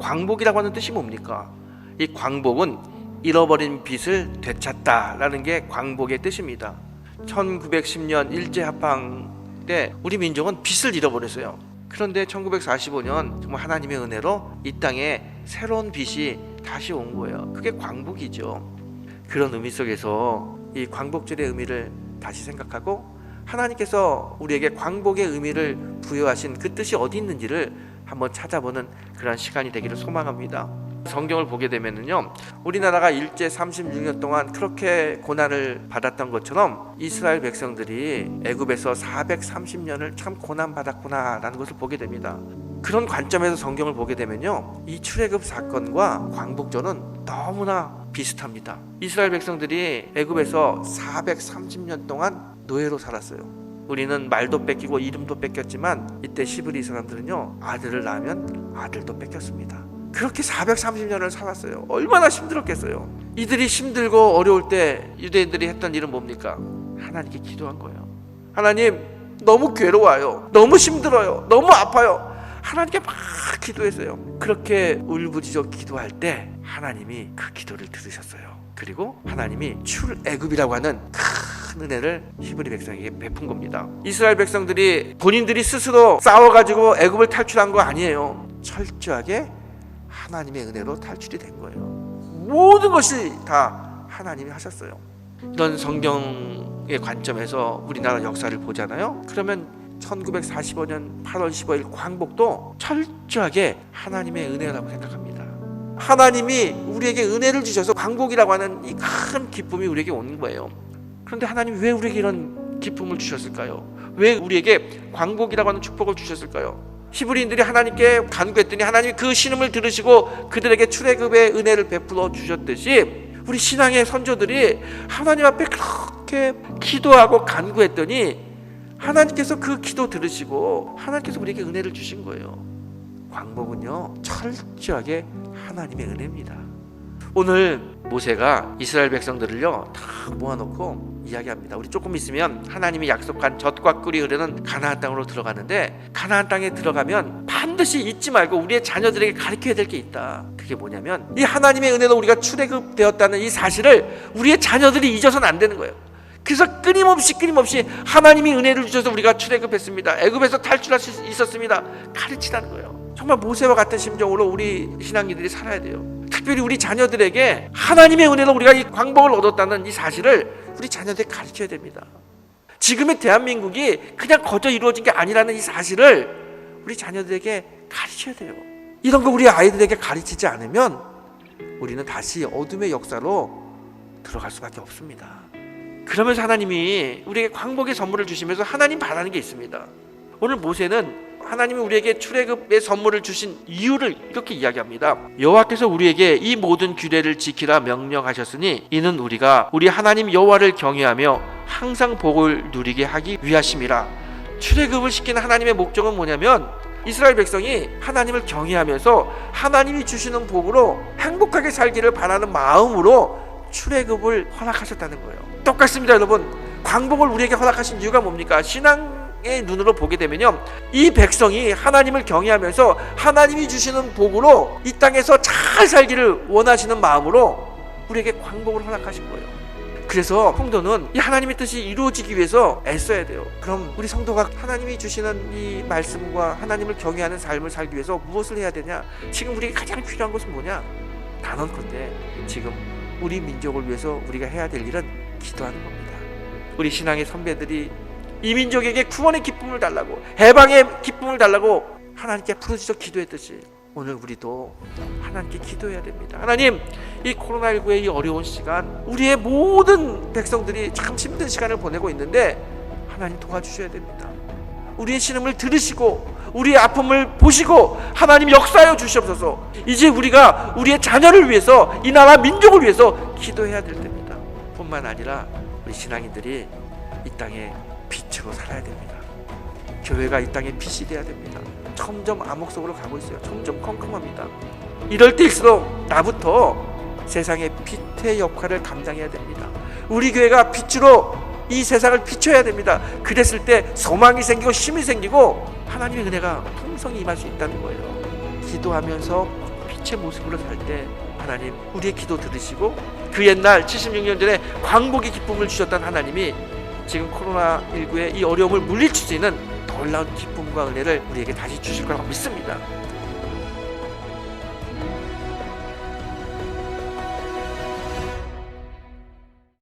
광복이라고 하는 뜻이 뭡니까? 이 광복은 잃어버린 빚을 되찾다라는 게 광복의 뜻입니다. 1910년 일제합방 때 우리 민족은 빚을 잃어버렸어요. 그런데 1945년 정말 하나님의 은혜로 이 땅에 새로운 빚이 다시 온 거예요. 그게 광복이죠. 그런 의미 속에서 이 광복절의 의미를 다시 생각하고 하나님께서 우리에게 광복의 의미를 부여하신 그 뜻이 어디 있는지를 한번 찾아보는 그런 시간이 되기를 소망합니다. 성경을 보게 되면요, 우리나라가 일제 36년 동안 그렇게 고난을 받았던 것처럼 이스라엘 백성들이 애굽에서 430년을 참 고난받았구나라는 것을 보게 됩니다. 그런 관점에서 성경을 보게 되면요, 이 출애굽 사건과 광복절은 너무나 비슷합니다. 이스라엘 백성들이 애굽에서 430년 동안 노예로 살았어요. 우리는 말도 뺏기고 이름도 뺏겼지만 이때 시브리 사람들은요, 아들을 낳으면 아들도 뺏겼습니다. 그렇게 430년을 살았어요. 얼마나 힘들었겠어요. 이들이 힘들고 어려울 때 유대인들이 했던 일은 뭡니까? 하나님께 기도한 거예요. 하나님, 너무 괴로워요. 너무 힘들어요. 너무 아파요. 하나님께 막 기도했어요. 그렇게 울부짖어 기도할 때 하나님이 그 기도를 들으셨어요. 그리고 하나님이 출애굽이라고 하는 큰 은혜를 히브리 백성에게 베푼 겁니다. 이스라엘 백성들이 본인들이 스스로 싸워가지고 애굽을 탈출한 거 아니에요. 철저하게 하나님의 은혜로 탈출이 된 거예요. 모든 것이 다 하나님이 하셨어요. 이런 성경의 관점에서 우리나라 역사를 보잖아요. 그러면 1945년 8월 15일 광복도 철저하게 하나님의 은혜라고 생각합니다. 하나님이 우리에게 은혜를 주셔서 광복이라고 하는 이 큰 기쁨이 우리에게 오는 거예요. 그런데 하나님이 왜 우리에게 이런 기쁨을 주셨을까요? 왜 우리에게 광복이라고 하는 축복을 주셨을까요? 히브리인들이 하나님께 간구했더니 하나님이 그 신음을 들으시고 그들에게 출애굽의 은혜를 베풀어 주셨듯이 우리 신앙의 선조들이 하나님 앞에 그렇게 기도하고 간구했더니 하나님께서 그 기도 들으시고 하나님께서 우리에게 은혜를 주신 거예요. 광복은요, 철저하게 하나님의 은혜입니다. 오늘 모세가 이스라엘 백성들을요 다 모아놓고 이야기합니다. 우리 조금 있으면 하나님이 약속한 젖과 꿀이 흐르는 가나안 땅으로 들어가는데, 가나안 땅에 들어가면 반드시 잊지 말고 우리의 자녀들에게 가르쳐야 될 게 있다. 그게 뭐냐면 이 하나님의 은혜로 우리가 출애굽되었다는 이 사실을 우리의 자녀들이 잊어서는 안 되는 거예요. 그래서 끊임없이 하나님이 은혜를 주셔서 우리가 출애굽했습니다. 애굽에서 탈출할 수 있었습니다. 가르치라는 거예요. 정말 모세와 같은 심정으로 우리 신앙인들이 살아야 돼요. 특별히 우리 자녀들에게 하나님의 은혜로 우리가 이 광복을 얻었다는 이 사실을 우리 자녀들에게 가르쳐야 됩니다. 지금의 대한민국이 그냥 거저 이루어진 게 아니라는 이 사실을 우리 자녀들에게 가르쳐야 돼요. 이런 거 우리 아이들에게 가르치지 않으면 우리는 다시 어둠의 역사로 들어갈 수밖에 없습니다. 그러면서 하나님이 우리에게 광복의 선물을 주시면서 하나님 바라는 게 있습니다. 오늘 모세는 하나님이 우리에게 출애굽의 선물을 주신 이유를 이렇게 이야기합니다. 여호와께서 우리에게 이 모든 규례를 지키라 명령하셨으니 이는 우리가 우리 하나님 여호와를 경외하며 항상 복을 누리게 하기 위하심이라. 출애굽을 시키는 하나님의 목적은 뭐냐면 이스라엘 백성이 하나님을 경외하면서 하나님이 주시는 복으로 행복하게 살기를 바라는 마음으로 출애굽을 허락하셨다는 거예요. 똑같습니다, 여러분. 광복을 우리에게 허락하신 이유가 뭡니까? 신앙의 눈으로 보게 되면요, 이 백성이 하나님을 경외하면서 하나님이 주시는 복으로 이 땅에서 잘 살기를 원하시는 마음으로 우리에게 광복을 허락하신 거예요. 그래서 성도는 이 하나님의 뜻이 이루어지기 위해서 애써야 돼요. 그럼 우리 성도가 하나님이 주시는 이 말씀과 하나님을 경외하는 삶을 살기 위해서 무엇을 해야 되냐? 지금 우리에게 가장 필요한 것은 뭐냐? 단언컨대 지금 우리 민족을 위해서 우리가 해야 될 일은 기도하는 겁니다. 우리 신앙의 선배들이 이 민족에게 구원의 기쁨을 달라고, 해방의 기쁨을 달라고 하나님께 부르짖어 기도했듯이 오늘 우리도 하나님께 기도해야 됩니다. 하나님, 이 코로나19의 이 어려운 시간, 우리의 모든 백성들이 참 힘든 시간을 보내고 있는데 하나님 도와주셔야 됩니다. 우리의 신음을 들으시고 우리의 아픔을 보시고 하나님 역사하여 주시옵소서. 이제 우리가 우리의 자녀를 위해서, 이 나라 민족을 위해서 기도해야 될 때입니다. 뿐만 아니라 우리 신앙인들이 이 땅에 빛으로 살아야 됩니다. 교회가 이 땅에 빛이 되어야 됩니다. 점점 암흑 속으로 가고 있어요. 점점 컴컴합니다. 이럴 때일수록 나부터 세상의 빛의 역할을 감당해야 됩니다. 우리 교회가 빛으로 이 세상을 비춰야 됩니다. 그랬을 때 소망이 생기고 힘이 생기고 하나님의 은혜가 풍성히 임할 수 있다는 거예요. 기도하면서 빛의 모습으로 살 때 하나님 우리의 기도 들으시고 그 옛날 76년 전에 광복의 기쁨을 주셨던 하나님이 지금 코로나19의 이 어려움을 물리칠 수 있는 놀라운 기쁨과 은혜를 우리에게 다시 주실 거라고 믿습니다.